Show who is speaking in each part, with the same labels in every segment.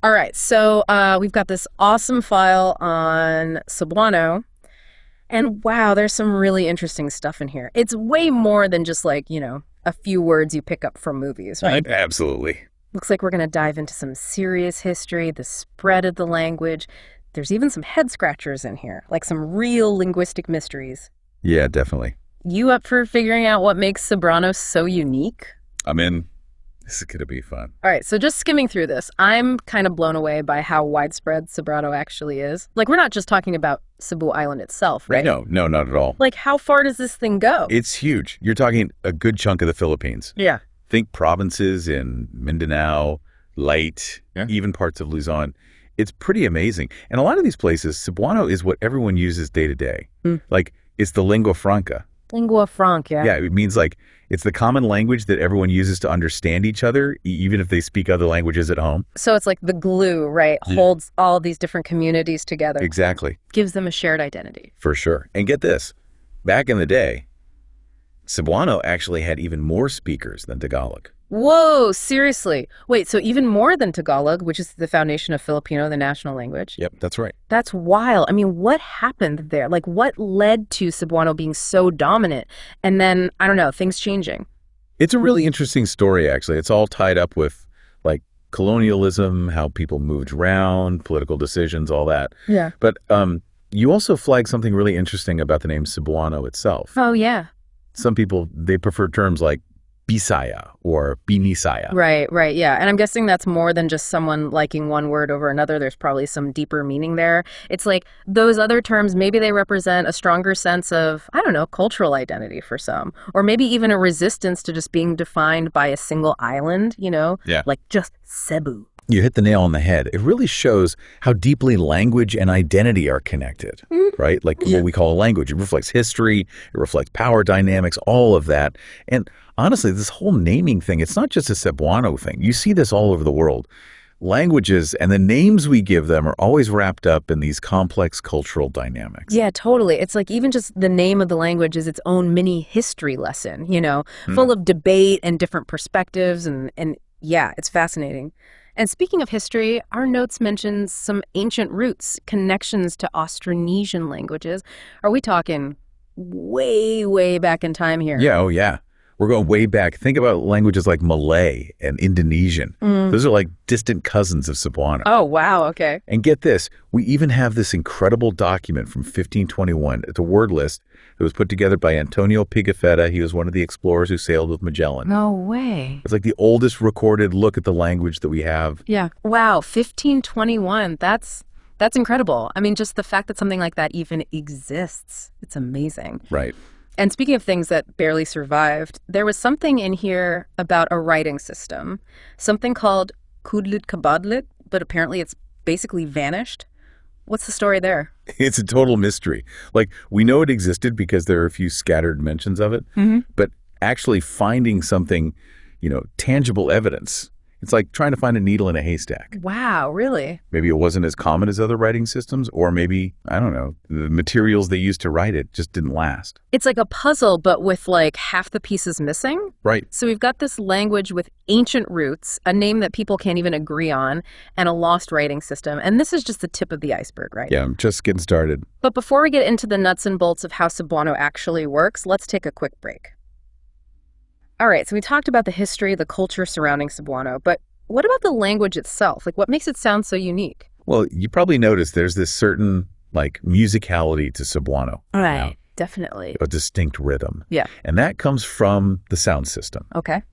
Speaker 1: All right, so we've got this awesome file on Cebuano, and wow, there's some really interesting stuff in here. It's way more than just like, a few words you pick up from movies, right?
Speaker 2: Absolutely.
Speaker 1: Looks like we're going to dive into some serious history, the spread of the language. There's even some head scratchers in here, like some real linguistic mysteries.
Speaker 2: Yeah, definitely.
Speaker 1: You up for figuring out what makes Cebuano so unique?
Speaker 2: I'm in. This is going to be fun.
Speaker 1: All right, so just skimming through this, I'm kind of blown away by how widespread Cebuano actually is. Like, we're not just talking about Cebu Island itself, right?
Speaker 2: No, not at all.
Speaker 1: Like, how far does this thing go?
Speaker 2: It's huge. You're talking a good chunk of the Philippines.
Speaker 1: Yeah.
Speaker 2: Think provinces in Mindanao, Leyte, even parts of Luzon. It's pretty amazing. And a lot of these places, Cebuano is what everyone uses day to day. Like, it's the lingua franca.
Speaker 1: Lingua franca.
Speaker 2: Yeah, it means like it's the common language that everyone uses to understand each other, even if they speak other languages at home.
Speaker 1: So it's like the glue, right? Holds all these different communities together.
Speaker 2: Exactly.
Speaker 1: Gives them a shared identity.
Speaker 2: For sure. And get this, back in the day, Cebuano actually had even more speakers than Tagalog.
Speaker 1: Whoa, seriously. Wait, so even more than Tagalog, which is the foundation of Filipino, the national language?
Speaker 2: Yep, that's right.
Speaker 1: That's wild. I mean, what happened there? Like, what led to Cebuano being so dominant? And then, I don't know, things changing.
Speaker 2: It's a really interesting story, actually. It's all tied up with, like, colonialism, how people moved around, political decisions, all that.
Speaker 1: Yeah.
Speaker 2: But you also flagged something really interesting about the name Cebuano itself.
Speaker 1: Oh, yeah.
Speaker 2: Some people, they prefer terms like Bisaya or Binisaya.
Speaker 1: Right, yeah. And I'm guessing that's more than just someone liking one word over another. There's probably some deeper meaning there. It's like those other terms, maybe they represent a stronger sense of, I don't know, cultural identity for some. Or maybe even a resistance to just being defined by a single island,
Speaker 2: Yeah.
Speaker 1: Like just Cebu.
Speaker 2: You hit the nail on the head. It really shows how deeply language and identity are connected, right? Like what we call a language. It reflects history, it reflects power dynamics, all of that. And honestly, this whole naming thing, it's not just a Cebuano thing. You see this all over the world. Languages and the names we give them are always wrapped up in these complex cultural dynamics.
Speaker 1: Yeah, totally. It's like even just the name of the language is its own mini history lesson, full of debate and different perspectives. And yeah, it's fascinating. And speaking of history, our notes mention some ancient roots, connections to Austronesian languages. Are we talking way, way back in time here?
Speaker 2: Yeah, oh yeah. We're going way back. Think about languages like Malay and Indonesian. Those are like distant cousins of Cebuano.
Speaker 1: Oh, wow, okay.
Speaker 2: And get this, we even have this incredible document from 1521. It's a word list that was put together by Antonio Pigafetta. He was one of the explorers who sailed with Magellan.
Speaker 1: No way.
Speaker 2: It's like the oldest recorded look at the language that we have.
Speaker 1: Yeah. Wow, 1521. That's incredible. I mean, just the fact that something like that even exists, it's amazing.
Speaker 2: Right.
Speaker 1: And speaking of things that barely survived, there was something in here about a writing system, something called Kudlit Kabadlit, but apparently it's basically vanished. What's the story there?
Speaker 2: It's a total mystery. Like, we know it existed because there are a few scattered mentions of it, but actually finding something, tangible evidence, it's like trying to find a needle in a haystack.
Speaker 1: Wow, really?
Speaker 2: Maybe it wasn't as common as other writing systems, or maybe, I don't know, the materials they used to write it just didn't last.
Speaker 1: It's like a puzzle, but with like half the pieces missing.
Speaker 2: Right.
Speaker 1: So we've got this language with ancient roots, a name that people can't even agree on, and a lost writing system. And this is just the tip of the iceberg, right?
Speaker 2: Yeah, I'm just getting started.
Speaker 1: But before we get into the nuts and bolts of how Cebuano actually works, let's take a quick break. All right, so we talked about the history, the culture surrounding Cebuano, but what about the language itself? Like, what makes it sound so unique?
Speaker 2: Well, you probably noticed there's this certain, like, musicality to Cebuano.
Speaker 1: Right, definitely.
Speaker 2: A distinct rhythm.
Speaker 1: Yeah.
Speaker 2: And that comes from the sound system.
Speaker 1: Okay.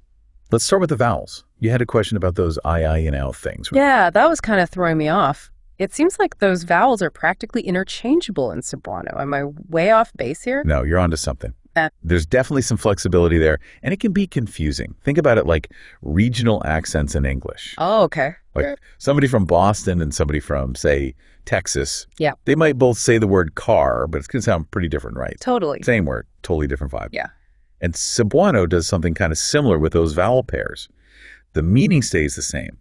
Speaker 2: Let's start with the vowels. You had a question about those I, and L things, right?
Speaker 1: Yeah, that was kind of throwing me off. It seems like those vowels are practically interchangeable in Cebuano. Am I way off base here?
Speaker 2: No, you're onto something. There's definitely some flexibility there, and it can be confusing. Think about it like regional accents in English.
Speaker 1: Oh, okay.
Speaker 2: Like somebody from Boston and somebody from, say, Texas.
Speaker 1: Yeah.
Speaker 2: They might both say the word car, but it's going to sound pretty different, right?
Speaker 1: Totally.
Speaker 2: Same word, totally different vibe.
Speaker 1: Yeah.
Speaker 2: And Cebuano does something kind of similar with those vowel pairs. The meaning stays the same,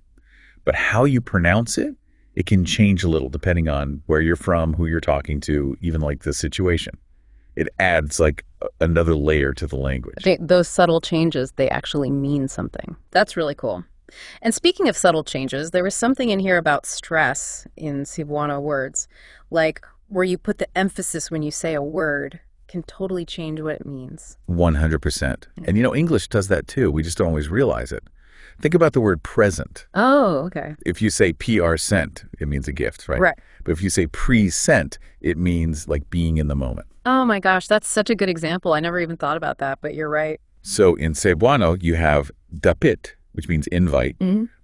Speaker 2: but how you pronounce it, it can change a little depending on where you're from, who you're talking to, even like the situation. It adds like another layer to the language.
Speaker 1: I think those subtle changes, they actually mean something. That's really cool. And speaking of subtle changes, there was something in here about stress in Cebuano words, like where you put the emphasis when you say a word can totally change what it means.
Speaker 2: 100%.
Speaker 1: Yeah.
Speaker 2: And English does that too. We just don't always realize it. Think about the word present.
Speaker 1: Oh, okay.
Speaker 2: If you say PR sent, it means a gift, right?
Speaker 1: Right.
Speaker 2: But if you say pre-sent, it means like being in the moment.
Speaker 1: Oh my gosh, that's such a good example. I never even thought about that, but you're right.
Speaker 2: So in Cebuano, you have dapit, which means invite,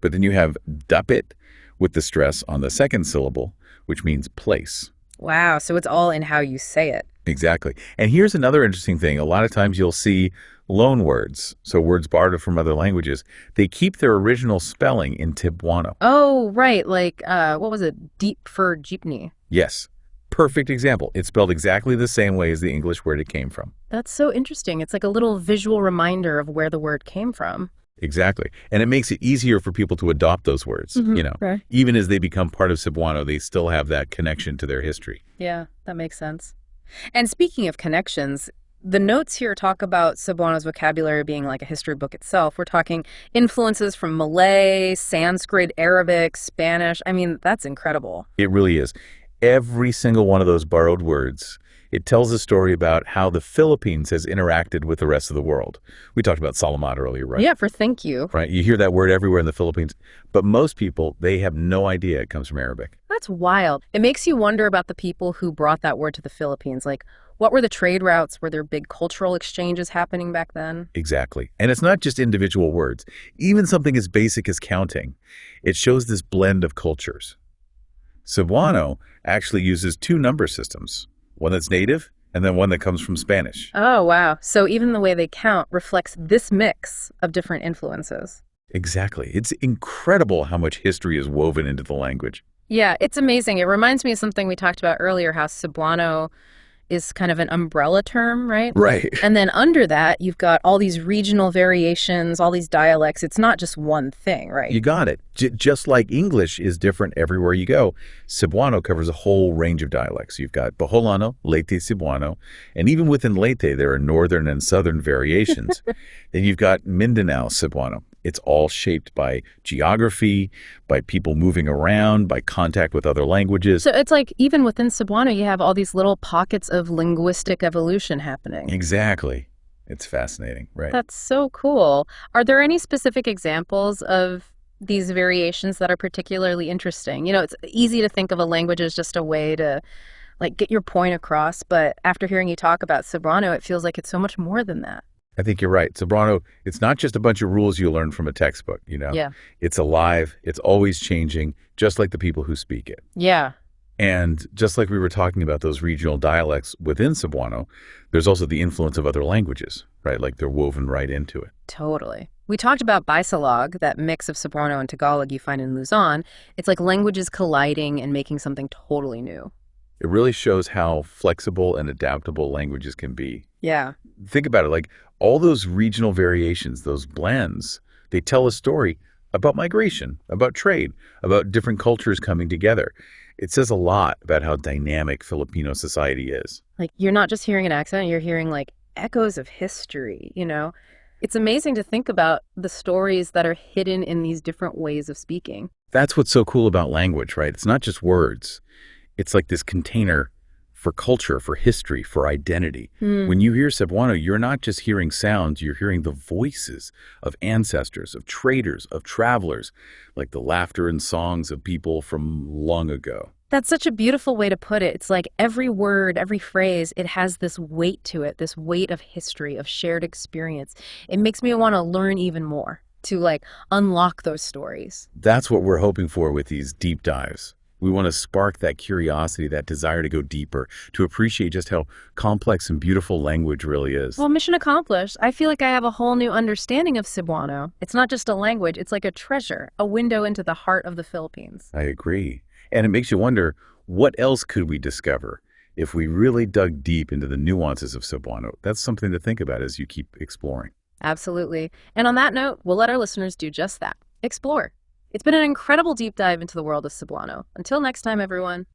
Speaker 2: but then you have dapit with the stress on the second syllable, which means place.
Speaker 1: Wow, so it's all in how you say it.
Speaker 2: Exactly. And here's another interesting thing. A lot of times you'll see loan words, so words borrowed from other languages. They keep their original spelling in Cebuano.
Speaker 1: Oh, right, like, what was it? Deep for jeepney.
Speaker 2: Yes. Perfect example. It's spelled exactly the same way as the English word it came from.
Speaker 1: That's so interesting. It's like a little visual reminder of where the word came from.
Speaker 2: Exactly. And it makes it easier for people to adopt those words,
Speaker 1: Right.
Speaker 2: Even as they become part of Cebuano, they still have that connection to their history.
Speaker 1: Yeah, that makes sense. And speaking of connections, the notes here talk about Cebuano's vocabulary being like a history book itself. We're talking influences from Malay, Sanskrit, Arabic, Spanish. I mean, that's incredible.
Speaker 2: It really is. Every single one of those borrowed words, it tells a story about how the Philippines has interacted with the rest of the world. We talked about salamat earlier, right?
Speaker 1: Yeah, for thank you.
Speaker 2: Right. You hear that word everywhere in the Philippines, but most people, they have no idea it comes from Arabic.
Speaker 1: That's wild. It makes you wonder about the people who brought that word to the Philippines. Like, what were the trade routes? Were there big cultural exchanges happening back then?
Speaker 2: Exactly. And it's not just individual words. Even something as basic as counting. It shows this blend of cultures. Cebuano actually uses two number systems, one that's native and then one that comes from Spanish.
Speaker 1: Oh, wow. So even the way they count reflects this mix of different influences.
Speaker 2: Exactly. It's incredible how much history is woven into the language.
Speaker 1: Yeah, it's amazing. It reminds me of something we talked about earlier, how Cebuano is kind of an umbrella term, right?
Speaker 2: Right.
Speaker 1: And then under that, you've got all these regional variations, all these dialects. It's not just one thing, right?
Speaker 2: You got it. Just like English is different everywhere you go, Cebuano covers a whole range of dialects. You've got Bacolano, Leyte Cebuano, and even within Leyte, there are northern and southern variations. Then you've got Mindanao Cebuano. It's all shaped by geography, by people moving around, by contact with other languages.
Speaker 1: So it's like even within Cebuano, you have all these little pockets of linguistic evolution happening.
Speaker 2: Exactly. It's fascinating, right?
Speaker 1: That's so cool. Are there any specific examples of these variations that are particularly interesting? You know, it's easy to think of a language as just a way to like get your point across, but after hearing you talk about Cebuano, it feels like it's so much more than that.
Speaker 2: I think you're right. Cebuano, it's not just a bunch of rules you learn from a textbook,
Speaker 1: Yeah.
Speaker 2: It's alive. It's always changing, just like the people who speak it.
Speaker 1: Yeah.
Speaker 2: And just like we were talking about those regional dialects within Cebuano, there's also the influence of other languages, right? Like they're woven right into it.
Speaker 1: Totally. We talked about Bisalog, that mix of Cebuano and Tagalog you find in Luzon. It's like languages colliding and making something totally new.
Speaker 2: It really shows how flexible and adaptable languages can be.
Speaker 1: Yeah.
Speaker 2: Think about it, like all those regional variations, those blends, they tell a story about migration, about trade, about different cultures coming together. It says a lot about how dynamic Filipino society is.
Speaker 1: Like you're not just hearing an accent, you're hearing like echoes of history, you know? It's amazing to think about the stories that are hidden in these different ways of speaking.
Speaker 2: That's what's so cool about language, right? It's not just words. It's like this container for culture, for history, for identity. When you hear Cebuano, you're not just hearing sounds, you're hearing the voices of ancestors, of traders, of travelers, like the laughter and songs of people from long ago.
Speaker 1: That's such a beautiful way to put it. It's like every word, every phrase, it has this weight to it, this weight of history, of shared experience. It makes me want to learn even more, to like unlock those stories.
Speaker 2: That's what we're hoping for with these deep dives. We want to spark that curiosity, that desire to go deeper, to appreciate just how complex and beautiful language really is.
Speaker 1: Well, mission accomplished. I feel like I have a whole new understanding of Cebuano. It's not just a language, it's like a treasure, a window into the heart of the Philippines.
Speaker 2: I agree. And it makes you wonder, what else could we discover if we really dug deep into the nuances of Cebuano? That's something to think about as you keep exploring.
Speaker 1: Absolutely. And on that note, we'll let our listeners do just that. Explore. It's been an incredible deep dive into the world of Cebuano. Until next time, everyone.